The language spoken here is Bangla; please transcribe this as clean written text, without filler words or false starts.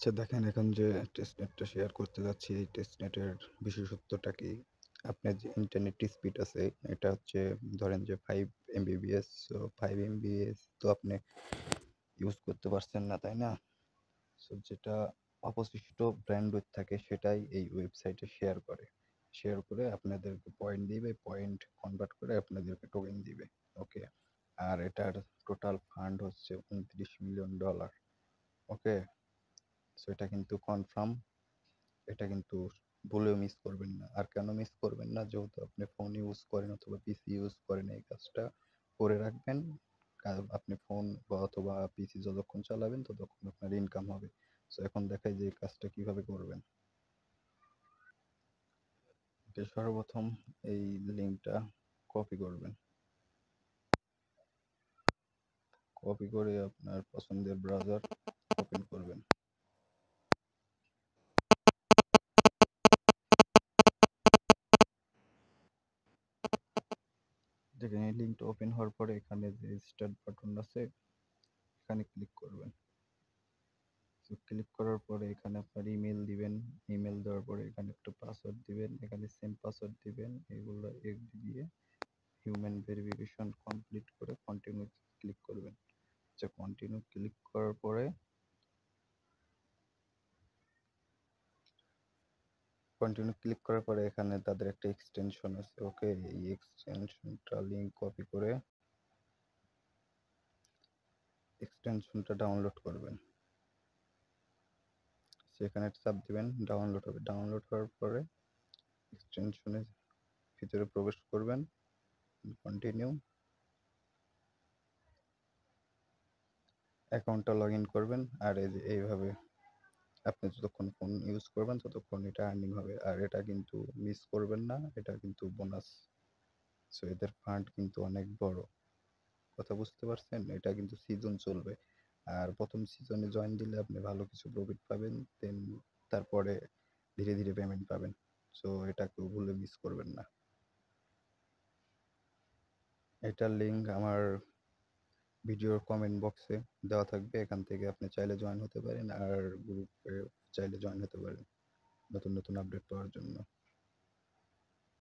আচ্ছা দেখেন, এখন যে টেস্টনেটটা শেয়ার করতে যাচ্ছি, এই টেস্টনেটের বিশেষত্বটা কি? আপনার যে ইন্টারনেট স্পিড আছে, এটা হচ্ছে ধরেন যে 5 Mbps। সো 5 Mbps তো আপনি ইউজ করতে পারছেন না, তাই না? সো যেটা অবশিষ্ট ব্র্যান্ডউইথ থাকে সেটাই এই ওয়েবসাইটে শেয়ার করে আপনাদেরকে পয়েন্ট দিবে, পয়েন্ট কনভার্ট করে আপনাদেরকে টোকেন দিবে। ওকে, আর এটার টোটাল ফান্ড হচ্ছে $29 মিলিয়ন। ওকে, সো এটা কিন্তু কনফার্ম, এটা কিন্তু ভুলেও মিস করবেন না। আর কেন মিস করবেন না? যেহেতু আপনি ফোন ইউজ করেন অথবা পিসি ইউজ করেন, এই কাজটা করে রাখবেন। আপনি ফোন বা অথবা পিসি যতক্ষণ চালাবেন ততক্ষণ আপনার ইনকাম হবে। সো এখন দেখাই যে এই কাজটা কিভাবে করবেন। সর্বপ্রথম এই লিঙ্কটা কপি করবেন, কপি করে আপনার পছন্দের ব্রাউজার ওপেন করবেন। দেখেন, এই লিঙ্কটা ওপেন হওয়ার পরে এখানে যে স্টার্ট বাটন আছে, এখানে ক্লিক করবেন। ক্লিক করার পরে এখানে আপনার ইমেল দিবেন। ইমেল দেওয়ার পরে এখানে একটা পাসওয়ার্ড দিবেন, এখানে সেম পাসওয়ার্ড দিবেন। এগুলো দিয়ে হিউম্যান ভেরিফিকেশন কমপ্লিট করে কন্টিনিউ ক্লিক করবেন। আচ্ছা, কন্টিনিউ ক্লিক করার পরে এখানে তাদের একটা এক্সটেনশন আছে। ওকে, এই এক্সটেনশনটা লিঙ্ক কপি করে এক্সটেনশনটা ডাউনলোড করবেন। সেখানে চাপ দিবেন, ডাউনলোড হবে। ডাউনলোড করার পরে এক্সটেনশনের ভিতরে প্রবেশ করবেন, কন্টিনিউ। অ্যাকাউন্টটা লগ ইন করবেন। আর এই যে এইভাবে আপনি যতক্ষণ ফোন ইউজ করবেন ততক্ষণ এটা আর্নিং হবে। আর এটা কিন্তু মিস করবেন না, এটা কিন্তু বোনাস। সো এদের ফান্ড কিন্তু অনেক বড়। কথা বুঝতে পারছেন? এটা কিন্তু সিজন চলবে। আর প্রথম সিজনে জয়েন দিলে আপনি ভালো কিছু প্রফিট পাবেন, দেন তারপরে ধীরে ধীরে পেমেন্ট পাবেন। সো এটা কেউ ভুলে মিস করবেন না। এটার লিঙ্ক আমার ভিডিওর কমেন্ট বক্সে দেওয়া থাকবে, এখান থেকে আপনি চাইলে জয়েন হতে পারেন, আর গ্রুপে চাইলে জয়েন হতে পারেন নতুন নতুন আপডেট পাওয়ার জন্য।